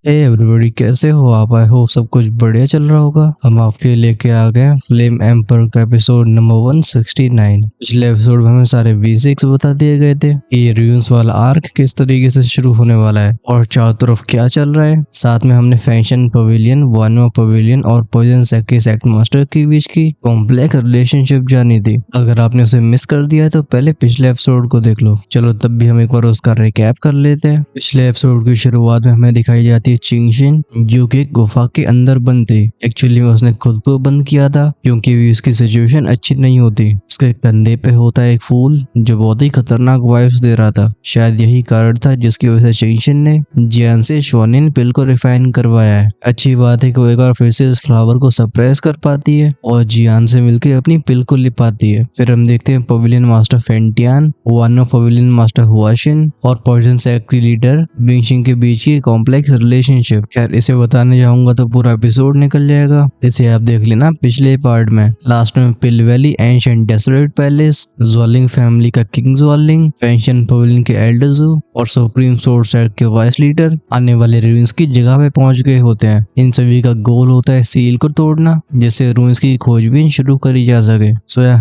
Everybody, कैसे हो आप? आई होप सब कुछ बढ़िया चल रहा होगा। हम आपके लिए लेके आ गए हैं फ्लेम एम्पर का एपिसोड नंबर 169। पिछले एपिसोड में हमें सारे बेसिक्स बता दिए गए थे कि ये रियून्स वाला आर्क किस तरीके से शुरू होने वाला है और चारों तरफ क्या चल रहा है। साथ में हमने फैशन पवेलियन, वानो पवेलियन और पॉइजन सेक्ट के सेक्ट मास्टर के बीच की कॉम्प्लेक्स रिलेशनशिप जानी थी। अगर आपने उसे मिस कर दिया है तो पहले पिछले एपिसोड को देख लो। चलो तब भी हम एक बार उसका रिकैप कर लेते हैं। पिछले एपिसोड की शुरुआत में हमें दिखाई जाती है चिंगशिन, जो कि गुफा के अंदर बंद थी। एक्चुअली में उसने खुद को बंद किया था क्योंकि उसकी सिचुएशन अच्छी नहीं होती। उसके कंधे पे होता है एक फूल जो बहुत ही खतरनाक वाइब्स दे रहा था। शायद यही कारण था जिसकी वजह से चिंगशिन ने जियान से श्वानिन पिल को रिफाइन करवाया है। अच्छी बात है कि वो एक बार फिर से इस फ्लावर को सप्रेस कर पाती है और जियान से मिलकर अपनी पिल को लिपाती है। फिर हम देखते हैं पवेलियन मास्टर फेंटियान, वानो पवेलियन मास्टर हुआशिन और पॉइजन सेक्ट की लीडर बिंगशिंग के बीच की कॉम्प्लेक्स रिलेशनशिप। खैर इसे बताने जाऊंगा तो पूरा एपिसोड निकल जाएगा। इसे आप देख लेना पिछले पार्ट में। लास्ट में pill valley, ancient desolate palace, Zwaling family का किंग ज़्वालिंग, फैशन पवेलियन के एल्डर ज़ू और सुप्रीम सोर्ड सेट के वाइस लीडर आने वाले रूइंस की जगह पे पहुंच गए होते हैं। इन सभी का गोल होता है सील को तोड़ना, जिससे रूइंस की खोजबीन शुरू करी जा सके।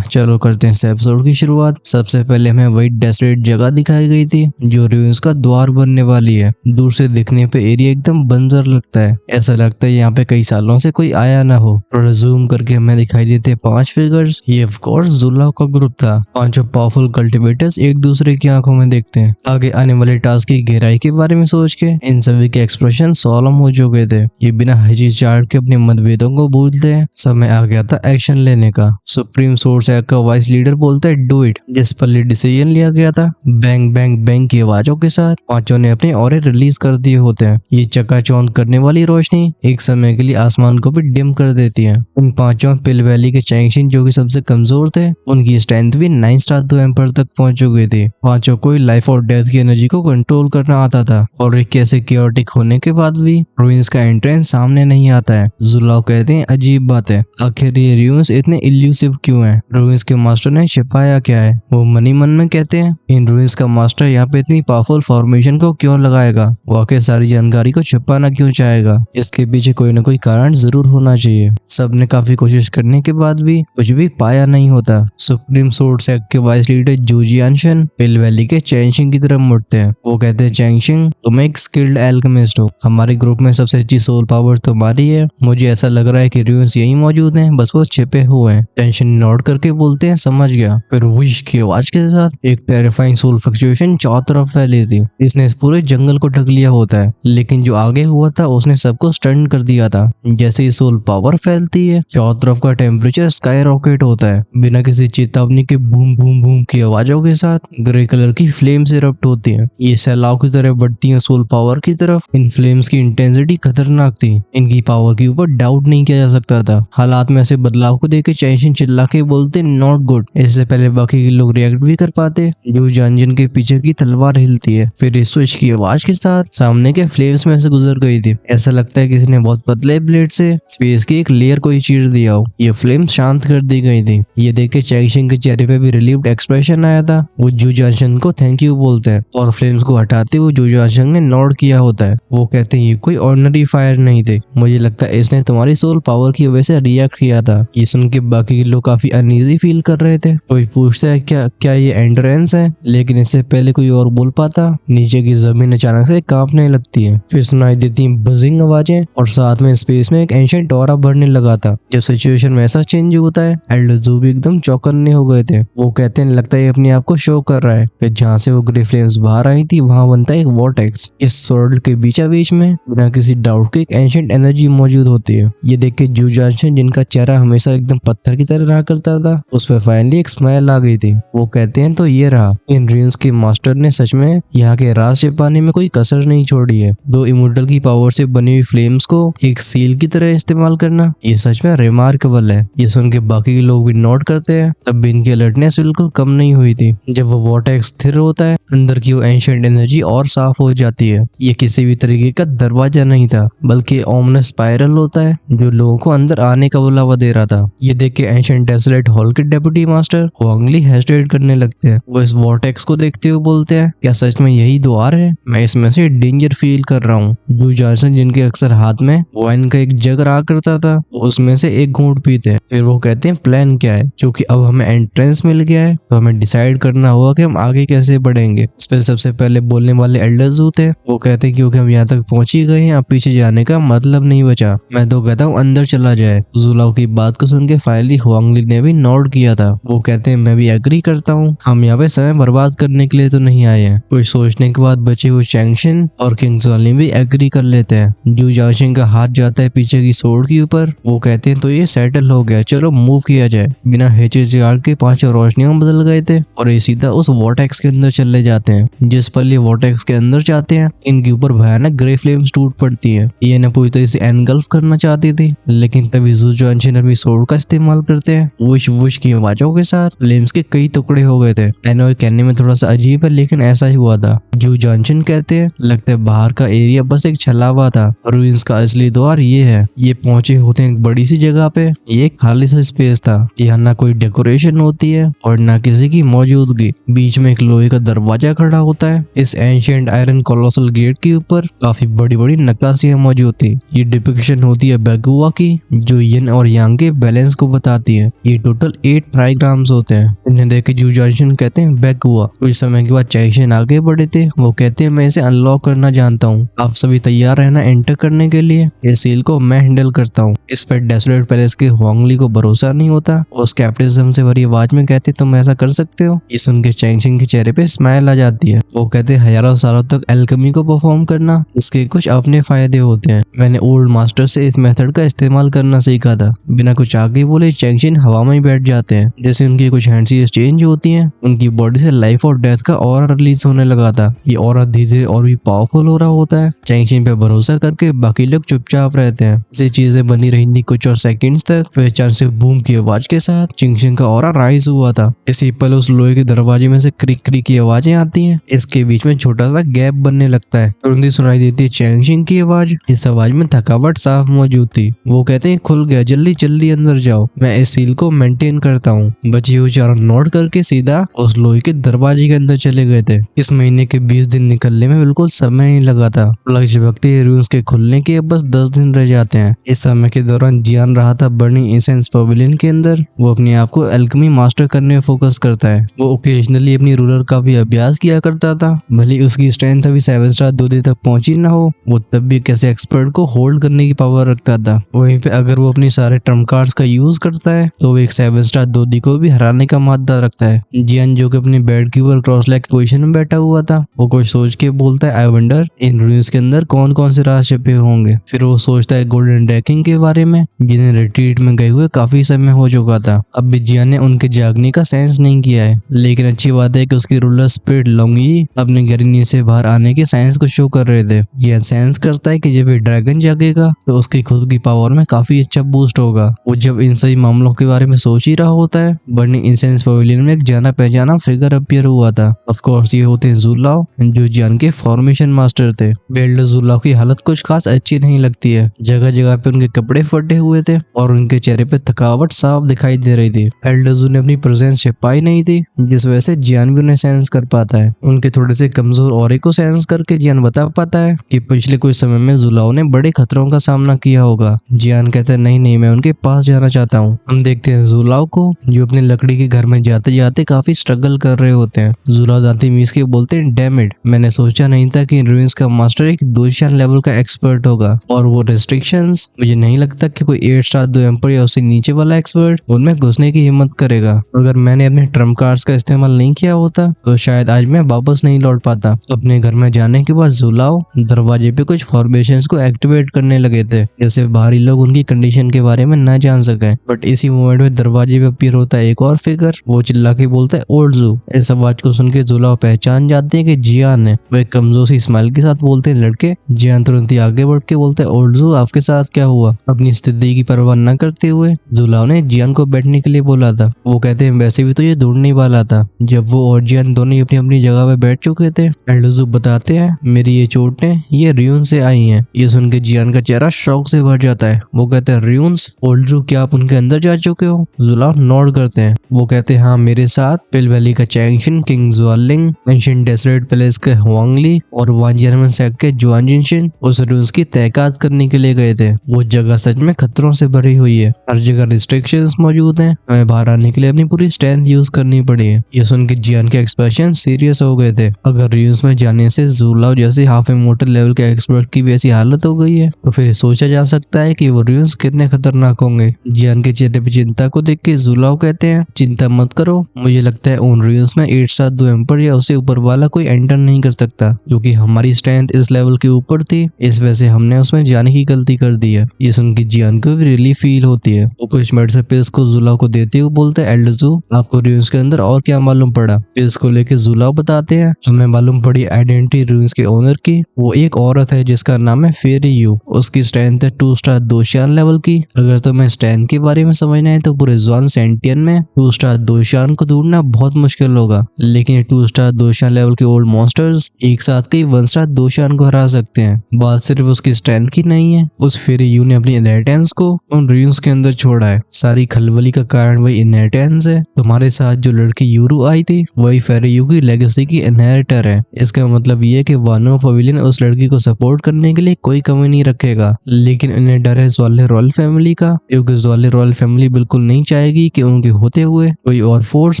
चलो करते हैं इस एपिसोड की शुरुआत। सबसे पहले हमें वही डेसोलेट जगह दिखाई गई थी जो रूइंस का द्वार बनने वाली है। दूर से दिखने पे एरिया एकदम बंजर लगता है। ऐसा लगता है यहाँ पे कई सालों से कोई आया ना हो। थोड़ा जूम करके हमें दिखाई देते 5 फिगर्स। ये ऑफ कोर्स जुलाव का ग्रुप था। 5 पावरफुल कल्टिवेटर्स एक दूसरे की आंखों में देखते हैं। आगे आने वाले टास्क की गहराई के बारे में सोच के इन सभी के एक्सप्रेशन सोलम हो चुके थे। ये बिना हिचकिचाहट के अपने मतभेदों को भूलते हैं। समय आ गया था एक्शन लेने का। सुप्रीम सोर्स एक्ट का वाइस लीडर बोलता है डू इट। जिस पर डिसीजन लिया गया था, बैंग बैंग बैंग की आवाजों के साथ पांचों ने अपने ऑरे रिलीज कर दिए होते हैं। ये चकाचौंध करने वाली रोशनी एक समय के लिए आसमान को भी डिम कर देती है। इन पांचों पिल वैली के चैंगशिन, जो कि सबसे कमजोर थे, उनकी स्ट्रेंथ भी 9 स्टार 2 एम्पर तक पहुंच चुकी थी। पांचों को लाइफ और डेथ की एनर्जी को कंट्रोल करना आता था और एक कैसे क्योटिक होने के बाद भी रूइंस का एंट्रेंस सामने नहीं आता है। जुलाव कहते हैं अजीब बात है, आखिर ये रूइंस इतने इल्यूसिव क्यों है? रूइंस के मास्टर ने छिपाया क्या है? वो मनी मन में कहते हैं इन रूइंस का मास्टर यहाँ पे इतनी पावरफुल फॉर्मेशन को क्यों लगाएगा? वो आखिर सारी जानकारी को छुपाना क्यों चाहेगा? इसके पीछे कोई न कोई कारण जरूर होना चाहिए। सबने काफी कोशिश करने के बाद भी कुछ भी पाया नहीं होता। सुप्रीम सोर्ड सेक्ट के वाइस लीडर जूजियानशन पिल वैली के चैंगशिंग की तरफ मुड़ते हैं। वो कहते हैं चैंगशिंग, तुम एक स्किल्ड एल्केमिस्ट हो। हमारे ग्रुप में सबसे अच्छी सोल पावर तुम्हारी है। मुझे ऐसा लग रहा है कि रूइंस यही मौजूद हैं, बस वो छिपे हुए हैं। टेंशन नोट करके बोलते हैं समझ गया। फिर विश की आवाज के साथ एक टेरिफाइंग सोल फ्लक्चुएशन चारों तरफ फैली थी। इसने इस पूरे जंगल को ढक लिया होता है, लेकिन जो आगे हुआ था उसने सबको स्टन कर दिया था। जैसे ही सोल पावर फैलती है, चारों तरफ का टेम्परेचर स्काई रॉकेट होता है। बिना किसी चेतावनी के बूम बूम बूम की आवाजों के साथ ग्रे कलर की फ्लेम्स इरप्ट होती हैं। ये सैलाब की तरह बढ़ती हैं सोल पावर की तरफ। इन फ्लेम्स की इंटेंसिटी खतरनाक थी। इनकी पावर के ऊपर डाउट नहीं किया जा सकता था। हालात में ऐसे बदलाव को देख के चैंगशिन चिल्ला के बोलते नॉट गुड। इससे पहले बाकी के लोग रिएक्ट भी कर पाते। जो जानजन के पीछे की तलवार हिलती है, फिर इस स्विच की आवाज के साथ सामने के फ्लेम्स में से गुजर गई थी। ऐसा लगता है किसी ने बहुत पतले ब्लेड से स्पेस की एक लेयर को ही चीर दिया हो। ये फ्लेम शांत कर दी गई थी। ये देख के चैंगशिन के चेहरे पे भी रिलीव्ड एक्सप्रेशन आया था। वो जूजानशन को थैंक यू बोलते हैं और फ्लेम्स को हटाते हुए जूजानशन ने नोट किया होता है। वो कहते हैं ये कोई ऑर्डिनरी फायर नहीं थे। मुझे लगता है इसने तुम्हारी सोल पावर की वजह से रिएक्ट किया था। ये सुन के बाकी के लोग काफी अनईजी फील कर रहे थे। कोई पूछता है क्या ये एंट्रेंस है, लेकिन इससे पहले कोई और बोल पाता। नीचे की जमीन अचानक से कांपने लगती है। फिर सुनाई देती हैं बजिंग आवाजें और साथ में स्पेस में एक एंशिएंट ऑरा बढ़ने लगा था। जब सिचुएशन में ऐसा चेंज होता है, एल्डर ज़ू भी एकदम चौकन्ने हो गए थे। वो कहते हैं लगता है अपने आप को शो कर रहा है। फिर जहाँ से वो ग्रे फ्लेम्स बाहर आई थी, वहाँ बनता है एक वॉर्टेक्स। इस सोर्ड के बीचा बीच में बिना किसी डाउट के एक एंशिएंट एनर्जी मौजूद होती है। ये देख के जूजानशन, जिनका चेहरा हमेशा एकदम पत्थर की तरह रहा करता था, उस पर फाइनली एक स्माइल आ गई थी। वो कहते हैं तो ये रहा, इन रूइंस के मास्टर ने सच में यहाँ के राज छिपाने में कोई कसर नहीं छोड़ी है। 2 इमोर्टल की पावर से बनी हुई फ्लेम्स को एक सील की तरह इस्तेमाल करना, ये सच में रिमार्केबल है। ये सुन के बाकी के लोग भी नोट करते हैं। तब भी इनकी अलर्टनेस बिल्कुल कम नहीं हुई थी। जब वो वॉर्टेक्स स्थिर होता है, अंदर की वो एंशिएंट एनर्जी और साफ हो जाती है। ये किसी भी तरीके का दरवाजा नहीं था, बल्कि ओमनस स्पाइरल होता है जो लोगों को अंदर आने का बुलावा दे रहा था। ये देख के एंशिएंट डेसोलेट हॉल के डेप्यूटी मास्टर हुआंगली हेजिटेट करने लगते हैं। वो इस वॉर्टेक्स को देखते हुए बोलते हैं क्या सच में यही द्वार है? मैं इसमें से डेंजर फील कर रहा हूँ। हूँ। जू जानसन जिनके अक्सर हाथ में वाइन का एक जग रहा करता था, उसमें से एक घूंट पीते। फिर वो कहते हैं प्लान क्या है, क्योंकि अब हमें एंट्रेंस मिल गया है तो हमें डिसाइड करना होगा कि हम आगे कैसे बढ़ेंगे। इस पर सबसे पहले बोलने वाले एल्डर्स थे। वो कहते हैं क्योंकि हम यहाँ तक पहुंच ही गए हैं, अब पीछे जाने का मतलब नहीं बचा। मैं तो कहता हूँ अंदर चला जाए। जुलाओ की बात को सुन के फाइनली हुआंगली ने भी नोट किया था। वो कहते हैं मैं भी एग्री करता हूँ, हम यहाँ पे समय बर्बाद करने के लिए तो नहीं आए हैं। कुछ सोचने के बाद बचे हुए चैंगशिन और किंग जुआलिंग भी एग्री कर लेते हैं। जू जानशिन का हाथ जाता है पीछे की सोर्ड के ऊपर। वो कहते हैं तो ये सेटल हो गया, चलो मूव किया जाए। बिना हिचकिचाहट के पांचों रोशनियों में बदल गए थे और ये सीधा उस वॉर्टेक्स के अंदर चले जाते हैं। जिस पल ये वॉर्टेक्स के अंदर जाते हैं, इनके ऊपर भयानक ग्रे फ्लेम्स टूट पड़ती है। ये न पूरी तरह से एनगल्फ करना चाहती थी, लेकिन तभी जू जानशिन अपनी सोर्ड का इस्तेमाल करते हैं। वुश वुश की आवाजों के साथ फ्लेम्स के कई टुकड़े हो गए थे। एनोय कहने में थोड़ा सा अजीब है, लेकिन ऐसा ही हुआ था। जू जानशिन कहते हैं लगता है बाहर का एरिया बस एक छलावा था, रूइंस का असली द्वार ये है। ये पहुंचे होते हैं एक बड़ी सी जगह पे। ये एक खाली सा स्पेस था। यहाँ ना कोई डेकोरेशन होती है और ना किसी की मौजूदगी। बीच में एक लोहे का दरवाजा खड़ा होता है। इस एंशिएंट आयरन कोलोसल गेट के ऊपर काफी बड़ी बड़ी नक्काशियां मौजूद थी। ये डिपिक्शन होती है बैगुआ की, जो यिन और यांग के बैलेंस को बताती है। ये टोटल 8 ट्राइग्राम्स होते हैं। इन्हें देख के जू जानशिन कहते हैं बैगुआ। कुछ समय के बाद चैंगशिन आगे बढ़े थे। वो कहते हैं मैं इसे अनलॉक करना जानता हूँ, आप सभी तैयार रहना एंटर करने के लिए। ये सील को मैं हैंडल करता हूँ। इस पर डेसोलेट पैलेस के हुआंगली को भरोसा नहीं होता। वो स्केप्टिसिज्म से भरी आवाज में कहते तुम ऐसा कर सकते हो। ये सुन के चैंगशिन के चेहरे पे स्माइल आ जाती है। वो कहते हैं हजारों सालों तक एल्केमी को परफॉर्म करना, इसके कुछ अपने फायदे होते हैं। मैंने ओल्ड मास्टर से इस मेथड का इस्तेमाल करना सीखा था। बिना कुछ आगे बोले चैंगशिन हवा में ही बैठ जाते हैं। जैसे उनकी कुछ हैंडसीज चेंज होती हैं, उनकी बॉडी से लाइफ और डेथ का ऑरा रिलीज होने लगा था। ये ऑरा धीरे धीरे और भी पावरफुल हो रहा होता है। चैंगशिन पे भरोसा करके बाकी लोग चुपचाप रहते हैं। ऐसी चीजें बनी रही थी कुछ और सेकंड्स तक। फिर अचानक से बूम की आवाज के साथ चैंगशिन का ऑरा राइज हुआ था। इसी पल उस लोहे के दरवाजे में से क्रिक क्रिक की आवाजें आती हैं। इसके बीच में छोटा सा गैप बनने लगता है। तुरंत ही सुनाई देती है चैंगशिन की आवाज। इस आवाज में थकावट साफ मौजूद थी। वो कहते हैं खुल गया, जल्दी जल्दी अंदर जाओ, मैं इस सील को मेंटेन करता हूँ। बची हुई चारों नोट करके सीधा उस लोहे के दरवाजे के अंदर चले गए थे। इस महीने के 20 दिन निकलने में बिल्कुल समय नहीं लगा था। लगभग वक्त रूम्स के खुलने के अब बस 10 दिन रह जाते हैं। इस समय के दौरान जियान रहा था बर्निंग इंसेंस पवेलियन के अंदर। वो अपने आप को एल्केमी मास्टर करने में फोकस करता है। वो ओकेजनली अपनी रूलर का भी अभ्यास किया करता था। भले उसकी स्ट्रेंथ अभी 7 स्टार 2 दिन तक पहुंची ना हो, वो तब भी कैसे एक्सपर्ट को होल्ड करने की पावर रखता था। वहीं पे अगर वो अपनी सारे ट्रम्प कार्ड्स का यूज करता है तो वो एक 7 स्टार 2 दी को भी हराने का मादा रखता है। जियान जो कि अपने बेड के ऊपर क्रॉस लेग पोजीशन में बैठा हुआ था, वो कुछ सोच के बोलता है आई वंडर इन रूइंस के अंदर कौन कौन से राज छिपे होंगे। फिर वो सोचता है गोल्डन ड्रैकिंग के बारे में, जिन्हें रिट्रीट में गए हुए काफी समय हो चुका था। अब भी जियान ने उनके जागने का सेंस नहीं किया है, लेकिन अच्छी बात है कि उसकी रूलर स्पिरिट लोंगी अपने गरीनी से बाहर आने के साइंस को शो कर रहे थे। यह सेंस करता है कि जब ये ड्रैगन जागेगा तो उसकी खुद की पावर में काफी अच्छा बूस्ट होगा। वो जब इन सभी मामलों के बारे में सोच ही रहा होता है, बर्निंग इंसेंस पवेलियन में एक जाना पहचाना फिगर अपीयर हुआ था। ऑफ कोर्स ये होते हैं जुलाओ, जो जियान के फॉर्मेशन मास्टर थे। बेल्डर जुलाओ की हालत कुछ खास अच्छी नहीं लगती है। जगह जगह पे उनके कपड़े फटे हुए थे और उनके चेहरे पे थकावट साफ दिखाई दे रही थी। एल्डरजू ने अपनी प्रेजेंस छिपाई नहीं थी, जिस वजह से जियान भी उन्हें सेंस कर पाता है। उनके थोड़े से कमजोर ऑरे को सेंस करके जियान बता पाता है कि पिछले कुछ समय में जुलाओ ने बड़े खतरों का सामना किया होगा। जियान कहता है नहीं मैं उनके पास जाना चाहता हूँ। हम देखते हैं जुलाओ को, जो अपने लकड़ी के घर में जाते जाते काफी स्ट्रगल कर रहे होते हैं। जुलाओ दांती मीस के बोलते हैं डैम इट, मैंने सोचा नहीं था कि रूइंस का मास्टर एक 2 स्टार लेवल का एक्सपर्ट होगा। और वो रेस्ट्रिक्शंस, मुझे नहीं लगता कि कोई 8 स्टार 2 एम्पर या उससे नीचे वाला एक्सपर्ट उनमें घुसने की हिम्मत करेगा। अगर मैंने अपने ट्रम्प कार्ड्स का इस्तेमाल नहीं किया होता तो शायद आज मैं वापस नहीं लौट पाता। अपने घर में जाने के बाद जुलाओ दरवाजे पे कुछ फॉर्मेशंस को एक्टिवेट करने लगे थे, जैसे बाहरी लोग उनकी कंडीशन के बारे में न जान सके। बट इसी मोमेंट में दरवाजे पे अपीयर होता है एक और फिगर। वो चिल्ला के बोलता है ओल्ड जू। इस आवाज को सुन के जुलाओ पहचान जाते हैं कि जियान है। वो एक कमजोर सी स्माइल के साथ बोलते हैं लड़के। जियान तुरंत ही आगे बढ़ के बोलता है ओल्ड जू आपके साथ क्या हुआ। अपनी स्थिति की परवाह न करते हुए जुलाओ ने जियान को बैठने के लिए बोला था। वो कहते हैं वैसे भी तो ये दौड़ने वाला था। जब वो और जियान दोनों अपनी अपनी जगह पे बैठ चुके थे, एल्डरजू बताते हैं मेरी ये चोटें ये रियून से आई हैं। ये सुन के जियान का चेहरा शौक से भर जाता है। वो कहते हैं रियून्स, ओल्ड जू क्या आप उनके अंदर जा चुके हो। जुलाओ नोट करते हैं। वो कहते हैं हाँ मेरे साथ पिल वैली का चैंगशिन, किंग जुआलिंग, एंशिएंट डेसरेट पैलेस के हुआंगली और वांजियानमन सेक्ट के जुआन जिनशिन उस रून्स की तहकीकात करने के लिए गए थे। वो जगह सच में खतरों से भरी हुई है, हर जगह रिस्ट्रिक्शंस मौजूद हैं, हमें बाहर आने के लिए अपनी पूरी स्ट्रेंथ यूज करनी पड़ी है। ये सुन के जियान के एक्सप्रेशन सीरियस हो गए थे। अगर रून्स में जाने से ज़ुलाओ जैसे हाफ इमोर्टल लेवल के एक्सपर्ट की भी ऐसी हालत हो गई है तो फिर सोचा जा सकता है कि वो रून्स कितने खतरनाक होंगे। जियान के चेहरे पे चिंता को देख के ज़ुलाओ कहते हैं, चिंता मत करो, मुझे लगता है उन रून्स में 8 स्टार 2 एम्पर या उससे ऊपर वाला कोई एंटर नहीं कर सकता, क्योंकि हमारी स्ट्रेंथ इस लेवल के ऊपर थी, इस वजह से हमने उसमें जाने की गलती कर दी है। ये सुन के जियान को भी रिलीफ फील होती है। वो कुछ मिनट से पिल्स को ज़ुलाओ को देते हुए बोलते हैं, एल्डरजू आपको रून्स के अंदर और क्या मालूम पड़ा? पिल्स को लेके ज़ुलाओ बताते हैं, हमें मालूम पड़ी आइडेंटिटी रून्स के ओनर की। वो एक औरत है जिसका नाम है फेरी यू। उसकी स्ट्रेंथ है 2 स्टार 2 शान लेवल की। अगर तुम्हें स्ट्रेंथ के बारे में समझना है तो पूरे जुआन सेंटियन में 2 स्टार 2 शान को ढूंढना बहुत मुश्किल होगा, लेकिन 2 स्टार 2 शान लेवल के ओल्ड मॉन्स्टर्स एक साथ कई 1 स्टार 2 शान को हरा सकते हैं। बात सिर्फ उसकी स्ट्रेंथ की नहीं है, उस फेरी यू ने अपनी इनहेरिटेंस को उन रून्स के अंदर छोड़ा है। सारी खलबली का कारण वही इनहेरिटेंस है। तुम्हारे साथ जो लड़की यूरू आई थी वही फेरी यू की लेगेसी की इनहेरिटर है। इसका मतलब ये कि वानो पवेलियन उस लड़की को सपोर्ट करने के लिए कोई कमी नहीं रखेगा, लेकिन उन्हें डर है ज़्वाले रॉयल फैमिली का, क्योंकि ज़्वाले रॉयल फैमिली बिल्कुल नहीं चाहेगी कि उनके होते हुए कोई और फोर्स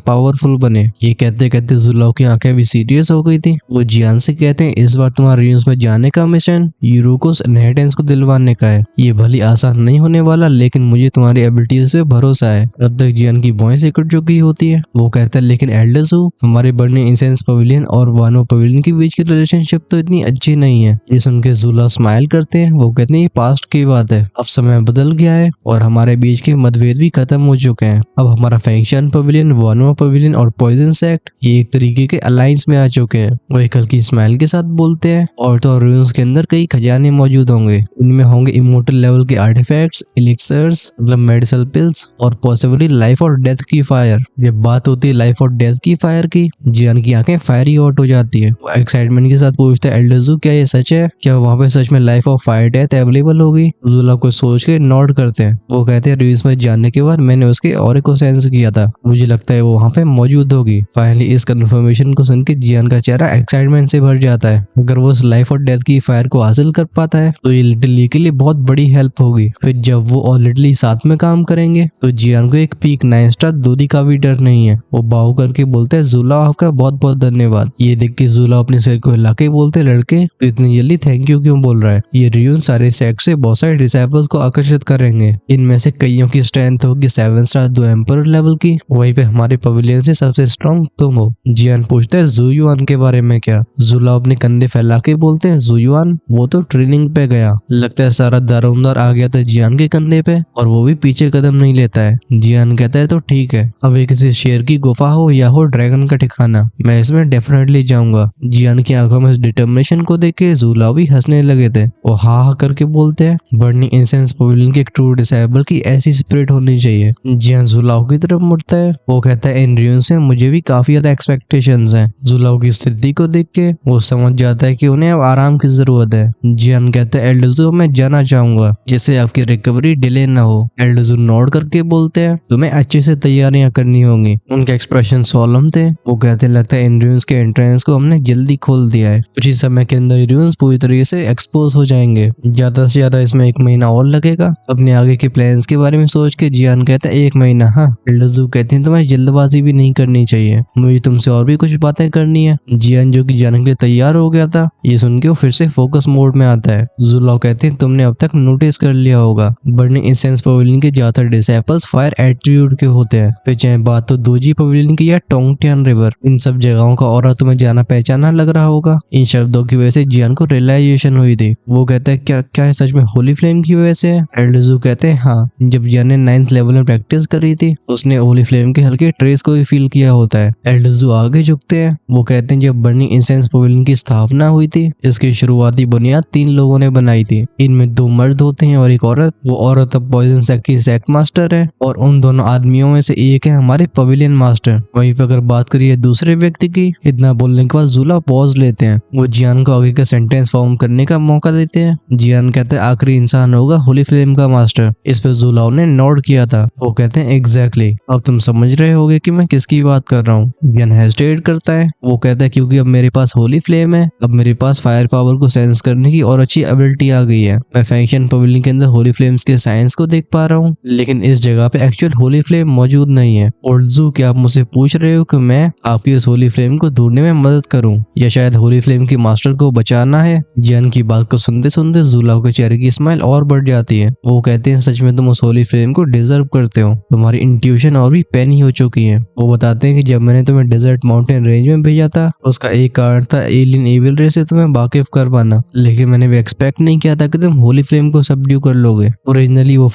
पावरफुल बने। ये कहते कहते ज़ुलाओ की आंखें भी सीरियस हो गई थी। वो जियान से कहते हैं, इस बार तुम्हारे रून्स में जाने का मिशन यूरू को इनहेरिटेंस को दिलवाने का है। ये भली आसान नहीं होने वाला, लेकिन मुझे तुम्हारी एबिलिटीज पे भरोसा है। तब तक जियान की भौहें सिकुड़ चुकी होती है। वो कहता है, लेकिन एल्डरजू हमारे बर्निंग इंसेंस पवेलियन और वानो पवेलियन के बीच की रिलेशनशिप तो इतनी अच्छी नहीं है। ये सुन के ज़ुलाओ स्माइल करते हैं। वो कहते हैं, ये पास्ट की बात है, अब समय बदल गया है और हमारे बीच के मतभेद भी खत्म हो चुके हैं। अब हमारा फैंक्शन पवेलियन, वानो पवेलियन और पॉइजन सेक्ट ये एक तरीके के अलायंस में आ चुके हैं। वो एक हल्की स्माइल के साथ बोलते हैं, और तो रून्स के अंदर कई खजाने मौजूद होंगे। इनमें होंगे इमोर्टल लेवल के आर्टिफैक्ट्स, एलिक्सर्स मतलब मेडिसिनल पिल्स और पॉसिबली लाइफ और डेथ की फायर। ये बात होती है लाइफ और डेथ की फायर की, जियान की आंखें फायरी आउट हो जाती है। वो एक्साइटमेंट के साथ पूछते हैं, एल्डरजू क्या ये सच है? क्या वहाँ पे सच में लाइफ और फायर डेथ अवेलेबल होगी? ज़ुलाओ को सोच के नोट करते हैं। वो कहते हैं, रून्स में जानने के बाद मैंने उसके ऑरे को सेंस किया था, मुझे लगता है वो वहाँ पे मौजूद होगी। फाइनली इस कंफर्मेशन को सुन के जियान का चेहरा एक्साइटमेंट से भर जाता है। अगर वो उस लाइफ और डेथ की फायर को हासिल कर पाता है तो ये लिटिल ली के लिए बहुत बड़ी हेल्प होगी। फिर जब वो और लिटिल ली साथ में काम करेंगे तो जियान को एक पीक 9 स्टार दूधी का भी डर नहीं है। वो बाव करके बोलते हैं, ज़ुलाओ आपका बहुत बहुत धन्यवाद। ये देख के ज़ुलाओ अपने सिर को हिला के बोलते, लड़के तो इतनी जल्दी थैंक यू क्यों बोल रहा है? ये रियून सारे सेक्ट से बहुत सारे डिसाइपल्स को आकर्षित करेंगे। इनमें से कईयों की स्ट्रेंथ होगी 7 स्टार 2 एम्पर लेवल की, वहीं पे हमारे पवेलियन से सबसे स्ट्रॉन्ग तुम हो। जियान पूछता है, ज़ुयुआन के बारे में क्या? ज़ुलाओ अपने कंधे फैला के बोलते हैं, ज़ुयुआन वो तो ट्रेनिंग पे गया, लगता है सारा दारोमदार आ गया था जियान के कंधे पे और वो भी पीछे कदम नहीं लेता है। जियान कहता है, तो ठीक है, अब ये किसी शेर की गुफा हो या हो ड्रैगन का ठिकाना, मैं इसमें डेफिनेटली जाऊंगा। जियान की आंखों में डिटर्मिनेशन को देख के ज़ुलाओ भी हंसने लगे थे। वो हा हा करके बोलते हैं, बर्निंग इंसेंस पवेलियन के एक ट्रू डिसाइबल की ऐसी स्पिरिट होनी चाहिए। जियान ज़ुलाओ की तरफ मुड़ता है। वो कहता है, इन रून्स से मुझे भी काफी ज्यादा एक्सपेक्टेशंस हैं। ज़ुलाओ की स्थिति को देख के वो समझ जाता है कि उन्हें अब आराम की जरूरत है। जियान कहता है, एल्डरजू मैं जाना चाहूंगा जिससे आपकी रिकवरी डिले ना हो। एल्डरजू नोड करके बोलते हैं, तुम्हें अच्छे से तैयारियां करनी होंगी। उनके एक्सप्रेशन सोलम थे। वो कहते लगता है इन रून्स के एंट्रेंस को हमने जल्दी खोल दिया है, कुछ ही समय के अंदर रून्स पूरी तरीके से एक्सपोज हो जाएंगे। ज्यादा से ज्यादा इसमें 1 महीना और लगेगा। अपने आगे के प्लान्स के बारे में सोच के जियान कहता है, 1 महीना? हाँ। एल्डरजू कहती है, तुम्हें जल्दबाजी भी नहीं करनी चाहिए, मुझे तुमसे और भी कुछ बातें करनी है। जियान जो कि जाने के लिए तैयार हो गया था, ये सुन के वो फिर से फोकस मोड में आता है। ज़ुलाओ कहते हैं, तुमने अब तक नोटिस कर लिया होगा, बर्निंग इंसेंस पवेलियन के ज्यादातर डिसाइपल्स फायर एट्रीब्यूट के होते हैं। फिर चाहे बात तो दोजी पवेलियन की या टोंगटियान रिवर, इन सब जगहों का ऑरा तुम्हें जाना पहचाना लग रहा होगा। इन शब्दों की वजह से जियान को रियलाइजेशन हुई थी। वो कहता है, क्या है सच में होली फ्लेम की वजह से है? एल्डरजू कहते हैं, हाँ, जब जियान ने 9th लेवल में प्रैक्टिस कर रही थी उसने होली फ्लेम के हल्के ट्रेस को भी फील किया होता है। एल्डरजू आगे झुकते हैं। वो कहते हैं, जब बर्निंग इंसेंस पवेलियन की स्थापना हुई थी इसकी शुरुआती बुनियाद 3 लोगों ने बनाई थी। इनमें 2 मर्द होते हैं और एक औरत। वो औरत अब पॉइजन सेक्ट की सेक्ट मास्टर है और उन दोनों आदमियों में से एक है हमारे पवेलियन मास्टर। वहीं पर अगर बात करिए दूसरे व्यक्ति की, इतना बोलने के बाद ज़ुलाओ पॉज लेते हैं। वो जियान को आगे का सेंटेंस फॉर्म करने का मौका देते हैं। जियान कहते हैं, आखिरी इंसान होगा होली फ्लेम का मास्टर। इस पे ज़ुलाओ ने नोट किया था। वो कहते हैं, एग्जैक्टली, अब तुम समझ रहे होगे कि मैं किसकी बात कर रहा हूँ। जियान हेजिटेट करता है। वो कहता है, क्योंकि अब मेरे पास होली फ्लेम है, अब मेरे पास फायर पावर को सेंस करने की और अच्छी एबिलिटी आ गई है। मैं फंक्शन पवेलियन के अंदर होली फ्लेम्स के साइंस को देख पा रहा हूँ, लेकिन इस जगह पे एक्चुअल होली फ्लेम मौजूद नहीं है। ओल्ड जू, क्या आप मुझसे पूछ रहे हो कि मैं आपकी उस होली फ्लेम को ढूंढने में मदद करूं, या शायद होली फ्लेम की मास्टर को बचाना है? जियान की बात को सुनते सुनते ज़ुलाओ के चेहरे की स्माइल और बढ़ जाती है। वो कहते हैं, सच में तुम उस होली फ्लेम को डिजर्व करते हो। तुम्हारी इंट्यूशन और भी पैनी हो चुकी है। वो बताते हैं कि जब मैंने तुम्हें डेजर्ट माउंटेन रेंज में भेजा था, उसका एक कारण था एलियन एविल रे से तुम्हें वाकिफ कर पाना, लेकिन मैंने भी एक्सपेक्ट नहीं किया था कि तुम होली फ्लेम को सबड्यू कर लोगे। ओरिजिनली वो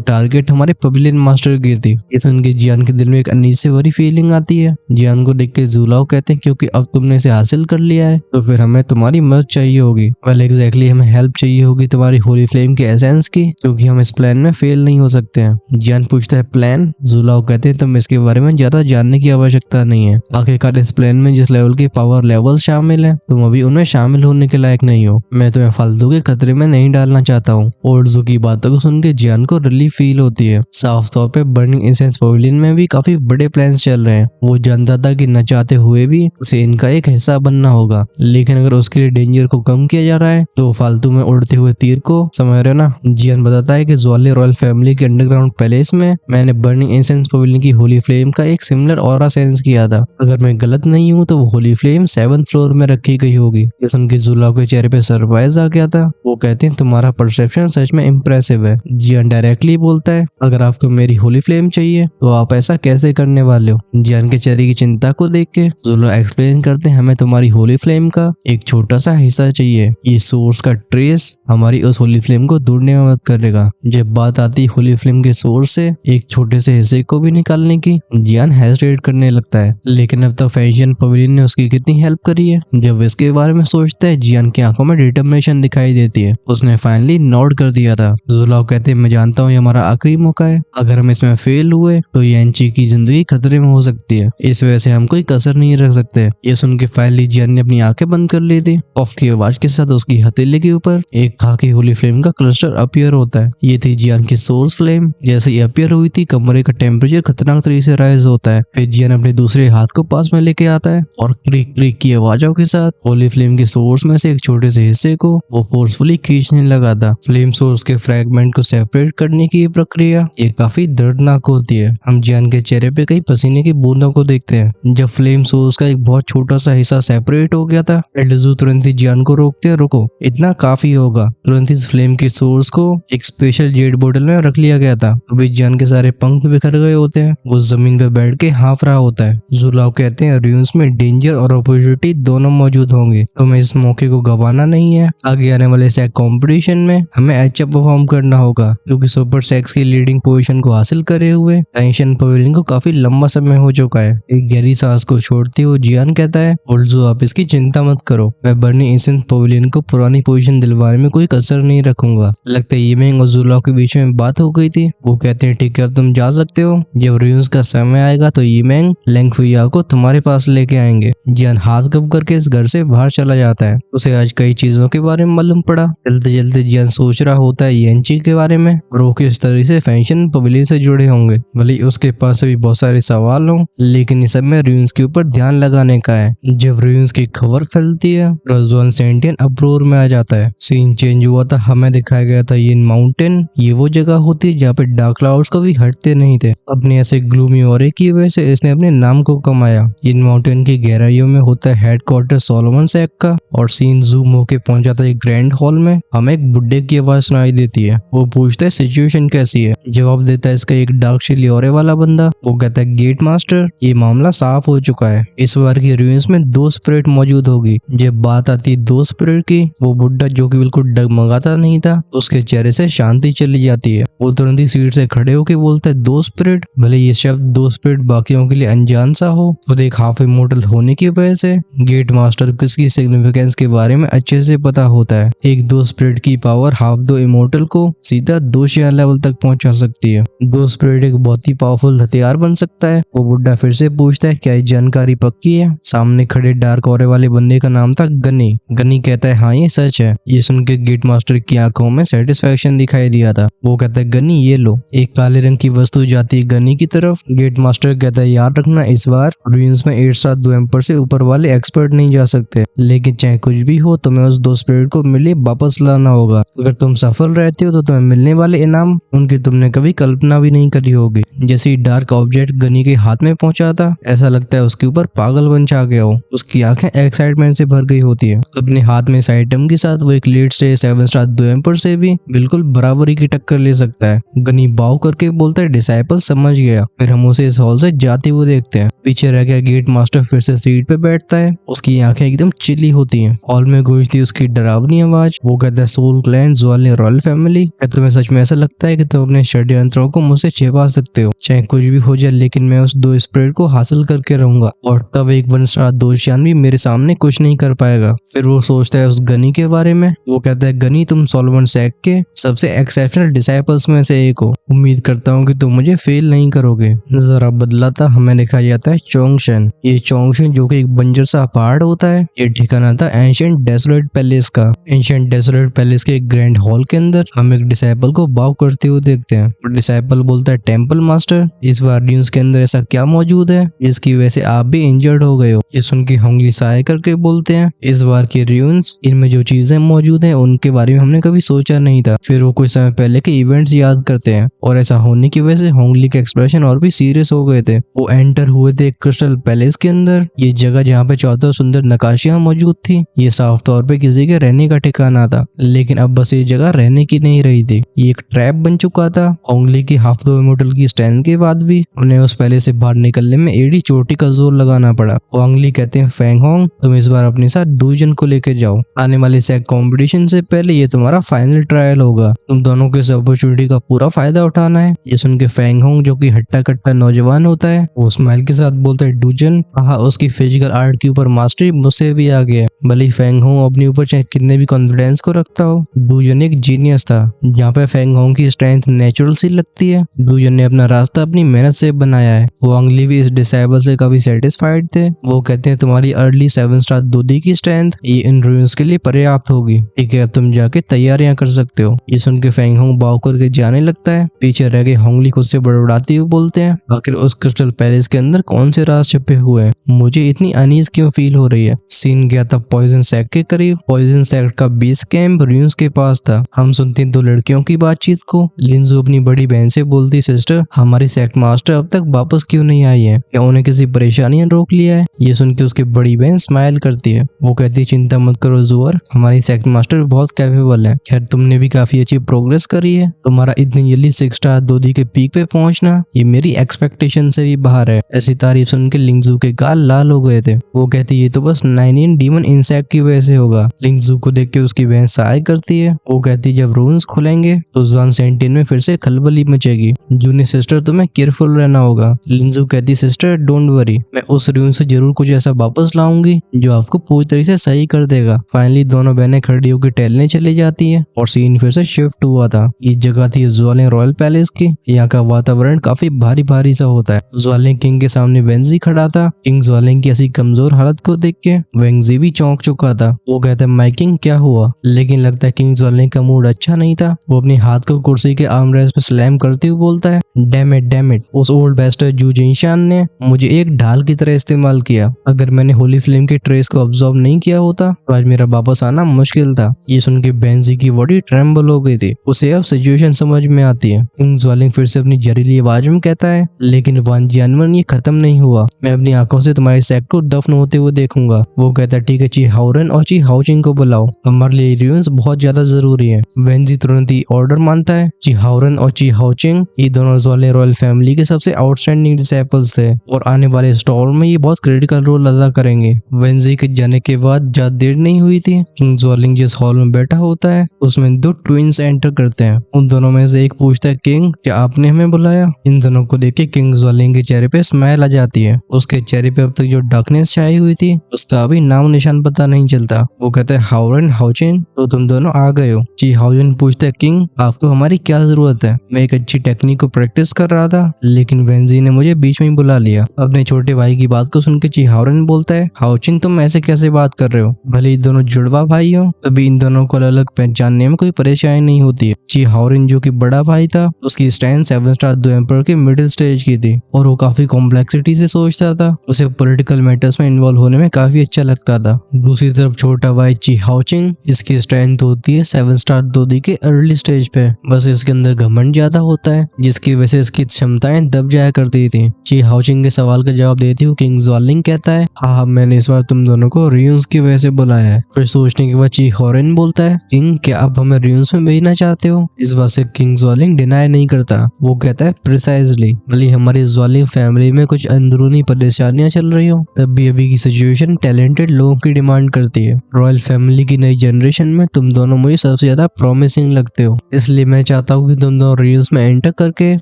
टारगेट हमारे पवेलियन मास्टर की थी। ये सुन के जियान के दिल में एक अनीस से भरी फीलिंग आती है। जियान को देख के ज़ुलाओ कहते हैं, क्योंकि अब तुमने इसे हासिल कर लिया है तो फिर हमें तुम्हारी मदद चाहिए होगी। वेल एग्जैक्टली, हमें हेल्प चाहिए होगी तुम्हारी होली फ्लेम के एसेंस की, क्योंकि हम इस प्लान में फेल नहीं हो सकते हैं। जियान पूछता है, प्लान? ज़ुलाओ कहते हैं, तुम इसके बारे में ज्यादा जानने की आवश्यकता नहीं है। आखिरकार इस प्लान में जिस लेवल के पावर लेवल शामिल है, तुम अभी उनमें शामिल होने के लायक नहीं हो। मैं तुम्हें फालतू के खतरे में नहीं डालना चाहता हूँ। ओल्ड जू की बातों को सुन के जियान को रिलीफ फील होती है। साफ तौर पे बर्निंग इंसेंस पवेलियन में भी काफी बड़े प्लान्स चल रहे हैं। वो जानता था कि न चाहते हुए भी उसे इनका एक हिस्सा बनना होगा, लेकिन अगर उसके लिए डेंजर को कम किया जा रहा है तो फालतू में उड़ते हुए तीर को, समझ रहे हो ना। जियान बताता है कि ज्वाले रॉयल फैमिली के अंडरग्राउंड पैलेस में मैंने बर्निंग इंसेंस पवेलियन की होली फ्लेम का एक सिमिलर ऑरा सेंस किया था। अगर मैं गलत नहीं हूँ तो वो होली फ्लेम 7th फ्लोर में रखी गई होगी। ये सुन के ज़ुलाओ के चेहरे पे सरप्राइज आ गया था। वो कहते हैं, तुम्हारा परसेप्शन सच में इम्प्रेसिव है। जियान डायरेक्टली बोलता है, अगर आपको मेरी होली फ्लेम चाहिए तो आप ऐसा कैसे करने वाले हो? जियान के चेहरे की चिंता को देख के ज़ुलाओ एक्सप्लेन करते हैं, हमें तुम्हारी होली फ्लेम का एक छोटा सा हिस्सा चाहिए। ये सोर्स का ट्रेस हमारी उस होली फ्लेम को ढूंढने में मदद करेगा। जब बात आती है होली फ्लेम के सोर्स से एक छोटे से हिस्से को भी निकालने की, जियान हेजिटेट करने लगता है। लेकिन अब तक फंक्शन पवेलियन ने उसकी कितनी हेल्प करी है। जब इसके बारे में सोचता है, जियान की आंखों में डिटर्मिनेशन दिखाई देती है। उसने फाइनली नोट कर दिया था। ज़ुलाओ कहते हैं, मैं जानता हूँ ये हमारा आखिरी मौका है। अगर हम इसमें फेल हुए तो यानची की जिंदगी खतरे में हो सकती है। इस वजह से हम कोई कसर नहीं रख सकते। ये सुन के फाइनली जियान ने अपनी आंखें बंद कर ली थी। ऑफ की आवाज के साथ उसकी हथेली के ऊपर एक खाकी होली फ्लेम का क्लस्टर अपीयर होता है। ये थी जियान की सोर्स फ्लेम। जैसे ही अपीयर हुई थी, कमरे का टेम्परेचर खतरनाक तरीके से राइज होता है। फिर जियान अपने दूसरे हाथ को पास में लेके आता है और क्लिक क्लिक की आवाजों के साथ होली फ्लेम के सोर्स में से एक छोटे से हिस्से को वो फोर्सफुली खींचने लगा था। फ्लेम सोर्स के फ्रैगमेंट को सेपरेट करने की ये प्रक्रिया ये काफी दर्दनाक होती है। हम जियान के चेहरे पे कई पसीने की बूंदों को देखते हैं। जब फ्लेम सोर्स का एक बहुत छोटा सा हिस्सा सेपरेट हो गया था, एल्डजू तुरंत ही जियान को रोकते हैं, रुको, इतना काफी होगा। तुरंत इस फ्लेम के सोर्स को एक स्पेशल जेड बोतल में रख लिया गया था। अभी जियान के सारे पंख बिखर गए होते हैं। वो जमीन पे बैठ के हाँफ रहा होता है। ज़ुलाओ कहते हैं, र्यून्स में डेंजर और अपॉर्चुनिटी दोनों मौजूद होंगे, तुम्हें इस मौके को गंवाना नहीं है। आगे आने वाले सेक्स कंपटीशन में हमें अच्छा परफॉर्म करना होगा, क्योंकि सुपर सेक्स की लीडिंग पोजीशन को हासिल करे हुए फंक्शन पवेलियन को काफी लंबा समय हो चुका है। एक गहरी सांस को छोड़ते हुए जियान कहता है, ओल्ड जू, आप इसकी चिंता मत करो, मैं बर्निंग इंसेंस पवेलियन को पुरानी पोजीशन दिलवाने में कोई कसर नहीं रखूंगा। लगता है यीमेंग और ज़ुलाओ के बीच में बात हो गई थी। वो कहते हैं, ठीक है, अब तुम जा सकते हो। जब र्यून्स का समय आएगा तो यीमेंग लेंगफुया को तुम्हारे पास लेके आएंगे। जियान हाथ कब करके इस घर से बाहर चला जाता है। उसे आज कई चीजों के बारे में मालूम पड़ा। चलते चलते जियान सोच रहा होता है यानची के बारे में, और वो किस तरह से फंक्शन पवेलियन से जुड़े होंगे। भले उसके पास भी बहुत सारे सवाल हों, लेकिन इस समय र्यून्स के ऊपर ध्यान लगाने का है। जब र्यून्स की खबर फैलती है, रज़वान सेंटियन अप्रोर में आ जाता है। सीन चेंज हुआ था। हमें दिखाया गया था ये माउंटेन, ये वो जगह होती है जहाँ पे डार्क क्लाउड्स कभी हटते नहीं थे। अपने ऐसे ग्लूमी ऑरे की वजह से इसने अपने नाम को कमाया। इन माउंटेन की गहराइयों में होता है हेडक्वार्टर सोलोमन सेक्ट का। और सीन जूम होके पहुंच जाता है ग्रैंड हॉल में। हमें एक बुड्ढे की आवाज सुनाई देती है। वो पूछता है, सिचुएशन कैसी है? जवाब देता है इसका एक डार्क शिली ऑरे वाला बंदा। वो कहता है, गेट मास्टर, ये मामला साफ हो चुका है। इस बार की र्यून्स में 2 स्पिरिट मौजूद होगी। जब बात आती है 2 स्पिरिट की, वो बुड्ढा जो कि बिल्कुल डगमगाता नहीं था, उसके चेहरे से शांति चली जाती है। वो तुरंत ही सीट से खड़े होके बोलता है, 2 स्पिरिट? भले ये शब्द 2 स्पिरिट बाकियों के लिए अनजान सा हो, और एक हाफ इमोर्टल होने की वजह से गेट मास्टर को इसकी सिग्निफिकेंस के बारे में अच्छे से पता होता है। एक 2 स्पिरिट की पावर हाफ 2 इमोर्टल को सीधा 2 शेयर लेवल तक पहुंचा सकती है। 2 स्पिरिट एक बहुत ही पावरफुल हथियार बन सकता है। वो बुड्ढा फिर से पूछता है, क्या ये जानकारी पक्की है? सामने खड़े डार्क ऑरे वाले बंदे का नाम था गनी। गनी कहता है, हाँ ये सच है। ये सुन के गेट मास्टर की आंखों में सेटिस्फेक्शन दिखाई दिया था। वो कहता है, गनी ये लो। एक काले रंग की वस्तु जाती है गनी की तरफ। गेट मास्टर कहता है, याद रखना इस बार र्यून्स में 8/7 एम्पर से ऊपर वाले एक्सपर्ट नहीं जा सकते, लेकिन चाहे चाहे कुछ भी हो तुम्हें उस दो स्पिरिट को मिले वापस लाना होगा। अगर तुम सफल रहते हो तो तुम्हें मिलने वाले इनाम उनकी तुमने कभी कल्पना भी नहीं करी होगी। जैसे ही डार्क ऑब्जेक्ट गनी के हाथ में पहुंचा था, ऐसा लगता है उसके ऊपर पागलपन छा गया हो। उसकी आंखें एक्साइटमेंट से भर गई होती है। अपने हाथ में इस आइटम के साथ वो एक लीड से 7 स्टार 2 एम्पर से भी बिल्कुल बराबरी की टक्कर ले सकता है। गनी बाव करके बोलता है डिसाइपल समझ गया। फिर हम उसे इस हॉल से जाते हुए देखते हैं। पीछे रह गया गेट मास्टर फिर से सीट पे बैठता है। उसकी आंखें एकदम चिल्ली होती हैं। हॉल में गूंजती उसकी डरावनी आवाज। वो कहता है सोल क्लैन ज्वालिन रॉयल फैमिली, क्या तुम्हें सच में ऐसा लगता है कि तुम अपने षड्यंत्रों को मुझसे छिपा सकते हो? चाहे कुछ भी हो जाए लेकिन मैं उस दो स्पिरिट को हासिल करके रहूंगा और तब एक 1 स्टार 2 निशान भी मेरे सामने कुछ नहीं कर पाएगा। फिर वो सोचता है उस गनी के बारे में। वो कहता है गनी तुम सोलोमन सैक के सबसे एक्सेप्शनल डिसाइपल्स में से एक हो। उम्मीद करता हूँ कि तुम मुझे फेल नहीं करोगे। जरा बदलाता हमें दिखाया जाता है चोंगशन। ये चोंगशन जो कि एक बंजर सा पहाड़ होता है, ये ठिकाना था एंशिएंट डेसोलेट पैलेस का। एंशिएंट डेसोलेट पैलेस के एक ग्रैंड हॉल के अंदर हम एक डिसाइपल को बाव करते हुए देखते हैं। डिसाइपल बोलता है टेंपल मास्टर इस बार ड्यून्स के अंदर ऐसा क्या मौजूद है जिसकी वजह से आप भी इंजर्ड हो गए हो? ये सुन के होंगली साय करके बोलते हैं इस बार के ड्यून्स इनमें जो चीजें मौजूद हैं उनके बारे में हमने कभी सोचा नहीं था। फिर वो कुछ समय पहले के इवेंट्स याद करते हैं और ऐसा होने की वजह से होंगली के एक्सप्रेशन और भी सीरियस हो गए थे। वो एंटर हुए थे क्रिस्टल पैलेस के अंदर। ये जगह जहाँ पे 14 सुंदर नकाशियां मौजूद थी, ये साफ तौर पे किसी के रहने का ठिकाना था। लेकिन अब बस ये जगह रहने की नहीं रही थी, ये एक ट्रैप बन चुका था। होंगली की हाफ-दो इमोर्टल की स्ट्रेंथ के बाद भी उन्हें उस पैलेस से बाहर निकलने में एड़ी चोटी का जोर लगाना पड़ा। होंगली कहते हैं फैंग होंग तुम इस बार अपने साथ डूजन को लेकर जाओ। आने वाले सैक कॉम्पिटिशन से पहले ये तुम्हारा फाइनल ट्रायल होगा। तुम दोनों को इस अपॉर्चुनिटी का पूरा फायदा उठाना है। ये सुन के फैंग होंग जो कि हट्टा कट्टा नौजवान होता है, वो स्माइल के साथ बोलता है डूजन उसकी फिजिकल आर्ट के ऊपर मास्टरी मुझसे भी आ गया। भले ही फैंग होंग अपने ऊपर चाहे कितने भी कॉन्फिडेंस को रखता हो, डूजन एक जीनियस था। जहाँ पे फैंग होंग की स्ट्रेंथ नेचुरल सी लगती है, डूजन ने अपना रास्ता अपनी मेहनत से बनाया है। वांगली भी इस डिसाइबल से काफी सेटिस्फाइड थे। वो कहते हैं तुम्हारी अर्ली 7 स्टार दूधी की स्ट्रेंथ ये इन रूइंस के लिए पर्याप्त होगी। ठीक है अब तुम जाके तैयारियां कर सकते हो। ये सुन के फैंग होंग बाव करके जाने लगता है। पीछे रह गए होंगली खुद से बड़बड़ाते हुए बोलते हैं आखिर उस क्रिस्टल पैलेस के अंदर कौन से राज छुपे हुए हैं? मुझे इतनी अनीज क्यों फील हो रही है? सीन गया था पॉइजन सैक के करीब। पॉइजन सैक का बेस कैंप रूइंस के पास था। हम सुनते हैं दो लड़कियों की बातचीत को। लिंजू अपनी बड़ी बहन से बोलती सिस्टर हमारी सेक्ट मास्टर अब तक वापस क्यों नहीं आई है? क्या उन्हें किसी परेशानी ने रोक लिया है? ये सुन के उसकी बड़ी बहन स्माइल करती है। वो कहती है चिंता मत करो जुअर, हमारी सेक्ट मास्टर बहुत कैपेबल है। खैर तुमने भी काफी अच्छी प्रोग्रेस करी है। तुम्हारा इतनी जल्दी 6 स्टार दूधी के पीक पे पहुंचना ये मेरी एक्सपेक्टेशन से भी बाहर है। ऐसी तारीफ सुन के लिंगजू के गाल लाल हो गए थे। वो कहती ये तो बस 9 डीमन इंसेक्ट की वजह से होगा। लिंगजू को देख के उसकी बहन सहाय करती है। वो कहती जब रून्स खुलेंगे तो ज़ुआन सेंटिन में फिर से खलबली मचेगी। जूनी सिस्टर तुम्हें केयरफुल रहना होगा। लिंगजू कहती सिस्टर डोंट वरी, मैं उस रूइन से जरूर कुछ ऐसा वापस लाऊंगी जो आपको पूरी तरह से सही कर देगा। फाइनली दोनों बहनें खड़ी होकर टहलने चली जाती है और सीन फिर से शिफ्ट हुआ था। ये जगह थी ज्वालिन रॉयल पैलेस की। यहाँ का वातावरण काफी भारी भारी सा होता है। ज्वालिन किंग के सामने वेंजी खड़ा था। किंग ज्वालिन की ऐसी कमजोर हालत को देख के वेंजी भी चौंक चुका था। वो कहता है माय किंग क्या हुआ? लेकिन लगता है किंग ज्वालिन का मूड अच्छा नहीं था। वो अपने हाथ को कुर्सी के आर्म रेस्ट पे स्लैम करते हुए बोलता है डैम इट उस ओल्ड बेस्टर जू जिनशान ने मुझे एक ढाल की तरह इस्तेमाल किया। अगर मैंने होली फ्लेम के ट्रेस को ऑब्जर्व नहीं किया होता तो आज मेरा वापस आना मुश्किल था। ये सुन के बेंजी की बॉडी ट्रेम्बल हो गई थी। उसे अब सिचुएशन समझ में आती है। किंग ज्वालिन फिर से अपनी जहरीली आवाज में कहता है लेकिन वान जियानवन ये खत्म नहीं हुआ। मैं अपनी आंखों से तुम्हारे सेक्ट को दफन होते हुए देखूंगा। वो कहता है ठीक है ची हाउरन और ची हाउचिंग को बुलाओ, हमारे लिए रूइंस बहुत ज्यादा जरूरी है। वेंजी तुरंत ही ऑर्डर मानता है। ची हाउरन और ची हाउचिंग ये दोनों ज्वालिन रॉयल फैमिली के सबसे आउटस्टैंडिंग डिसाइपल्स थे और आने वाले स्टॉर्म में ये बहुत क्रिटिकल रोल अदा करेंगे। वेंजी के जाने के बाद ज्यादा देर नहीं हुई थी। किंग ज्वालिन जिस हॉल में बैठा होता है उसमें दो ट्विंस एंटर करते हैं। उन दोनों में से एक पूछता है किंग क्या आपने हमें बुलाया? इन दोनों को देख के किंग ज्वालिन के चेहरे पे स्माइल आ जाती है। उसके चेहरे पे अब तक जो डार्कनेस छाई हुई थी उसका अभी नाम निशान पता नहीं चलता। वो कहता है हाउरन हाउचिन तो तुम दोनों आ गए हो। जी हाउचिन पूछता है किंग आपको हमारी क्या जरूरत है? मैं एक अच्छी टेक्निक को प्रैक्टिस कर रहा था, लेकिन वेंजी ने मुझे बीच में ही बुला लिया। अपने छोटे भाई की बात को सुन के ची हाओरेन बोलता है, हाओचिन तुम ऐसे कैसे बात कर रहे हो? भले ही दोनों जुड़वा भाई हो, तभी इन दोनों को अलग पहचानने में कोई परेशानी नहीं होती है। ची हाओरेन जो कि बड़ा भाई था, उसकी स्टैंड 7 स्टार 2 एम्पर के मिडिल स्टेज की थी और वो काफी कॉम्प्लेक्सिटी से सोचता था। उसे पॉलिटिकल मैटर्स में इन्वॉल्व होने में काफी अच्छा लगता था। दूसरी तरफ छोटा भाई ची हाओचिंग, इसकी स्ट्रेंथ होती है 7 स्टार 2D के अर्ली स्टेज पे। बस इसके अंदर घमंड ज्यादा होता है, जिसकी वजह से इसकी क्षमताएं दब जाया करती थी। ची हाओचिंग के सवाल का जवाब देती हुई किंग ज़्वालिंग कहता है, हाँ मैंने इस बार तुम दोनों को रियून्स की वजह से बुलाया है। कुछ सोचने के बाद ची हाओरेन बोलता है, किंग क्या आप हमें रियून्स में भेजना चाहते हो? इस बात से किंग ज़्वालिंग डिनाई नहीं करता। वो कहता है प्रिसाइजली, भले हमारी ज़्वालिंग फैमिली में कुछ अंदरूनी परेशानियां चल रही हो, तब भी अभी की सिचुएशन टैलेंटेड लोगों की डिमांड करती है। रॉयल फैमिली की नई जनरेशन में तुम दोनों मुझे सबसे ज्यादा प्रॉमिसिंग लगते हो, इसलिए मैं चाहता हूँ कि तुम दोनों रियून्स में एंटर करके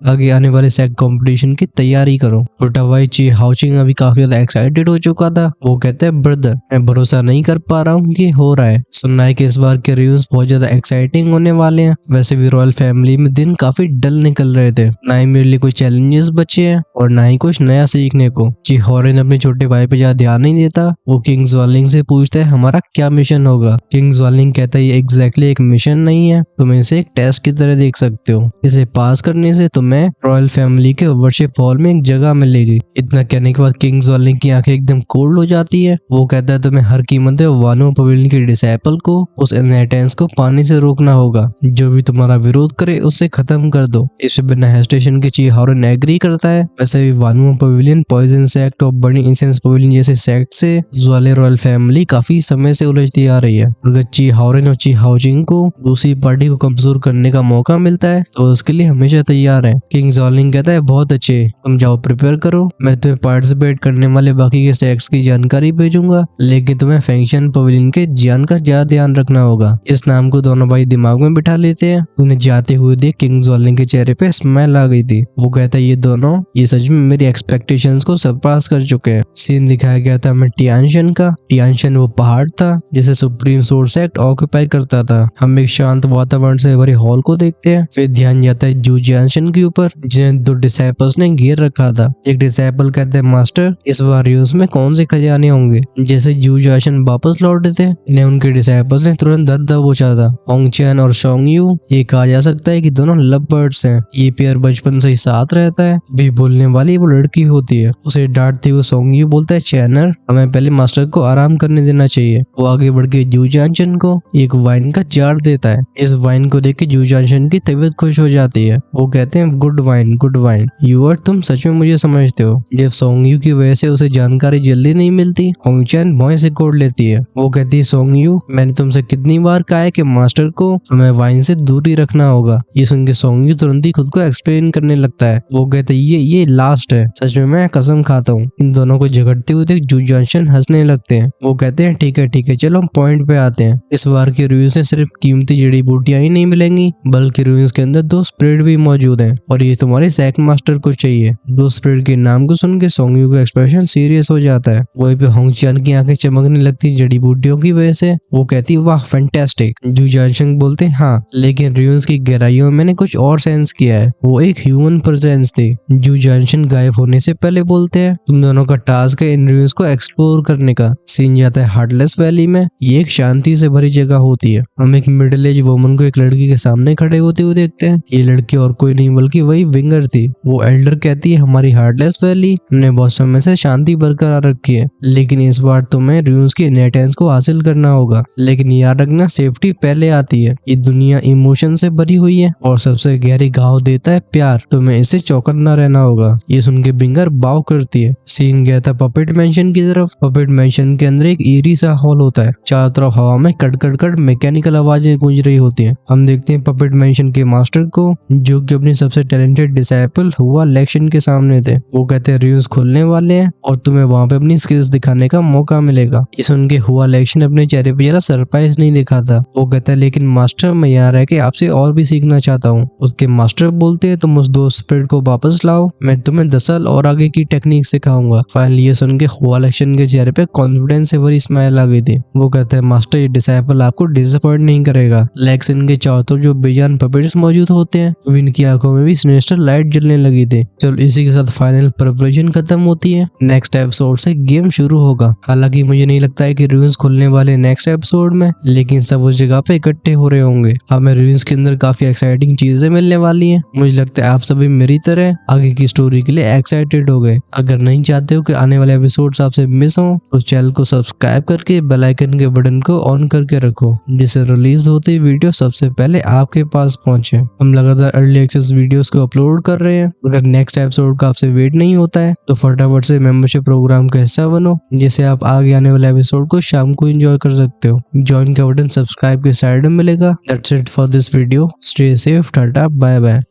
आगे आने वाले सेक्ट कंपटीशन की तैयारी करो। छोटा भाई ची हाओचिंग अभी काफी ज्यादा एक्साइटेड हो चुका था। वो कहता है, ब्रदर मैं भरोसा नहीं कर पा रहा हूँ कि हो रहा है। सुनना है कि इस बार के रियून्स बहुत ज्यादा एक्साइटिंग होने वाले हैं। वैसे भी रॉयल फैमिली में दिन काफी डल निकल रहे थे, ना ही मेरे लिए कोई चैलेंजेस बचे हैं और ना ही कुछ नया सीखने को। ची हाओरेन अपने छोटे भाई पे ज्यादा ध्यान नहीं देता। वो किंग ज़्वालिंग से पूछता है, हमारा क्या मिशन होगा? किंग ज़्वालिंग कहता है, ये एग्जैक्टली एक मिशन नहीं है, तुम इसे एक टेस्ट की तरह देख सकते हो। इसे पास करने से तुम्हें रॉयल फैमिली के वर्शिप हॉल में एक जगह मिलेगी। इतना कहने के बाद किंग ज़्वालिंग की आंखें एकदम कोल्ड हो जाती है। वो कहता है, तुम्हें हर कीमत पे वानो पवेलियन के डिसाइपल को, उस इनहेरिटेंस को पाने से रोकना होगा। जो भी तुम्हारा विरोध करे उसे खत्म कर दो। इस पे बिना हेजिटेशन के ची हाओरेन एग्री करता है। वैसे भी वानो पवेलियन, पॉइजन सेक्ट और बर्निंग इंसेंस पवेलियन जैसे सेक्ट से ज़्वालिंग रॉयल फैमिली काफी समय से उलझती आ रही है। अगर ची हाओरेन और ची हाओचिंग को दूसरी पार्टी को कमजोर करने का मौका मिलता है तो उसके लिए हमेशा तैयार है। किंग ज़्वालिंग कहता है, बहुत अच्छे, तुम जाओ प्रिपेयर करो, मैं तुम्हें पार्टिसिपेट करने वाले बाकी के सेक्ट्स की जानकारी भेजूंगा, लेकिन तुम्हें फैंक्शन पवेलियन के ज्ञान का ज्यादा ध्यान रखना होगा। इस नाम को दोनों भाई दिमाग में बिठा लेते हैं। उन्हें जाते हुए देख किंग ज़्वालिंग के चेहरे पे स्माइल आ गई थी। वो कहता है, ये दोनों ये सच में मेरी एक्सपेक्टेशंस को सरपास कर चुके हैं। सीन दिखाया गया था हमें टियानशन का। टियानशन वो पहाड़ था जिसे सुप्रीम सोर्स सेक्ट ऑक्यूपाई करता था। हम एक शांत वातावरण से भरे हॉल को देखते हैं। फिर ध्यान जाता है जू जियानशन के ऊपर, जिन्हें 2 डिसाइपल्स ने घेर रखा था। एक डिसाइपल कहते हैं, मास्टर इस बार रियून्स में कौन से खजाने होंगे? जैसे जू जियानशन वापस लौटे थे, इन्हें उनके डिसाइपल्स ने तुरंत दर्द दबोचा था। होंगचैन और सोंग यू, ये कहा जा सकता है कि दोनों लव बर्ड्स हैं। ये पेयर बचपन से ही साथ रहता है। भी बोलने वाली वो लड़की होती है। उसे डांटते हुए सोंग यू बोलता है, चैनर हमें पहले मास्टर को आराम करने देना चाहिए। वो आगे बढ़ के जू जियानशन को एक वाइन का जार देता है। इस वाइन को देख के जू जियानशन की तबीयत खुश हो जाती है। वो कहते हैं, good wine good wine, your तुम सच में मुझे समझते हो। जब सोंग यू की वजह से उसे जानकारी जल्दी नहीं मिलती, होंगचैन भौं से कोड़ लेती है। वो कहती है, सोंग यू मैंने तुमसे कितनी बार कहा है कि मास्टर को हमें वाइन से दूरी रखना होगा। ये सुन के सोंग यू तुरंत ही खुद को एक्सप्लेन करने लगता है। वो कहते हैं, ये लास्ट है, सच में मैं कसम खाता हूँ। इन दोनों को झगड़ते हुए देख जू जियानशन हंसने लगते हैं। वो कहते हैं, ठीक है चलो हम पॉइंट पे आते हैं। इस बार के रिव्यूज में सिर्फ कीमती जड़ी बूटियां ही नहीं मिलेंगी, बल्कि रिव्यूज के अंदर 2 स्पिरिट भी मौजूद हैं और ये तुम्हारे सेक्ट मास्टर को चाहिए। 2 स्पिरिट के नाम को सुन के सोंग यू का एक्सप्रेशन सीरियस हो जाता है। वहीं पे होंगचैन की आंखें चमकने लगती जड़ी बूटियों की वजह से। वो कहती, वाह फैंटास्टिक। जू जियानशन बोलते, हाँ लेकिन रिव्यूज की गहराइयों में मैंने कुछ और सेंस किया है। वो एक ह्यूमन प्रेजेंस थी। जू जियानशन गायब होने से पहले बोलते हैं, तुम दोनों का टास्क है इन रिव्यूज को एक्सप्लोर करने का। सीन जाता है हार्टलेस वैली में। ये एक शांति से भरी जगह होती है। हम एक मिडिल एज वुमन को एक लड़की के सामने खड़े होते हुए देखते हैं। ये लड़की और कोई नहीं बल्कि वही विंगर थी। वो एल्डर कहती है, हमारी हार्टलेस वैली हमने बहुत समय से शांति बरकरार रखी है, लेकिन इस बार तुम्हें रिव्यूज की इनहेरिटेंस को हासिल करना होगा। लेकिन याद रखना, सेफ्टी पहले आती है। ये दुनिया इमोशन से भरी हुई है और सबसे गहरी घाव देता है प्यार। तुम्हें इससे चौकन्ना रहना होगा। ये सुन के विंगर बाव करती है। सीन गया था पपेट मेंशन की तरफ। पपेट मेंशन के अंदर एक ईरी सा हॉल होता है। चारों तरफ हवा में कट कट कट मैकेनिकल आवाजें गूंज रही होती हैं। हम देखते हैं पपेट मेंशन के मास्टर को, जो कि अपनी सबसे टैलेंटेड डिसाइपल हुआ लेक्शन के सामने थे। वो कहते हैं, रिव्यूज खुलने वाले हैं और तुम्हें वहां पे अपनी स्किल्स दिखाने का मौका मिलेगा। ये सुन के हुआ लेक्शन अपने चेहरे पे जरा सरप्राइज नहीं दिखाता। वो कहता है, लेकिन मास्टर मैं यहाँ रह के आपसे और भी सीखना चाहता हूँ। उसके मास्टर बोलते हैं, तुम उस 2 स्पिरिट को वापस लाओ, मैं तुम्हें 10 साल और आगे की टेक्निक सिखाऊंगा। फाइनली ये सुन के हुआ लेक्शन के चेहरे पे कॉन्फिडेंस से भरी स्माइल आ गई थी। वो कहता है, मास्टर ये डिसाइपल आपको डिसअपॉइंट नहीं करेगा। लेक्शन के चारों तरफ जो बेजान पपेट्स मौजूद होते हैं, इनकी आंखों में भी सडनली सिनेस्टर लाइट जलने लगी थी। चलो इसी के साथ फाइनल प्रिपरेशन खत्म होती है। नेक्स्ट एपिसोड से गेम शुरू होगा। हालांकि मुझे नहीं लगता है कि रूइंस खुलने वाले नेक्स्ट एपिसोड में, लेकिन सब उस जगह पे इकट्ठे हो रहे होंगे। हमें रूइंस के अंदर काफी एक्साइटिंग चीजें मिलने वाली हैं। मुझे लगता है आप सभी मेरी तरह आगे की स्टोरी के लिए एक्साइटेड हो गए। अगर नहीं चाहते हो कि आने वाले एपिसोड्स आपसे मिस हो तो चैनल को सब्सक्राइब करके बेल आइकन के बटन को ऑन करके रखो, जिससे रिलीज होती वीडियो सबसे पहले आपके पास पहुंचे। हम लगातार अर्ली एक्सेस वीडियोस को अपलोड कर रहे हैं। अगर नेक्स्ट एपिसोड का आपसे वेट नहीं होता है तो फटाफट से मेंबरशिप प्रोग्राम का हिस्सा बनो, जिससे आप आगे आने वाले एपिसोड को शाम को एंजॉय कर सकते हो। ज्वाइन का बटन सब्सक्राइब के साइड में मिलेगा। That's it for this video. Stay safe, tata, bye bye.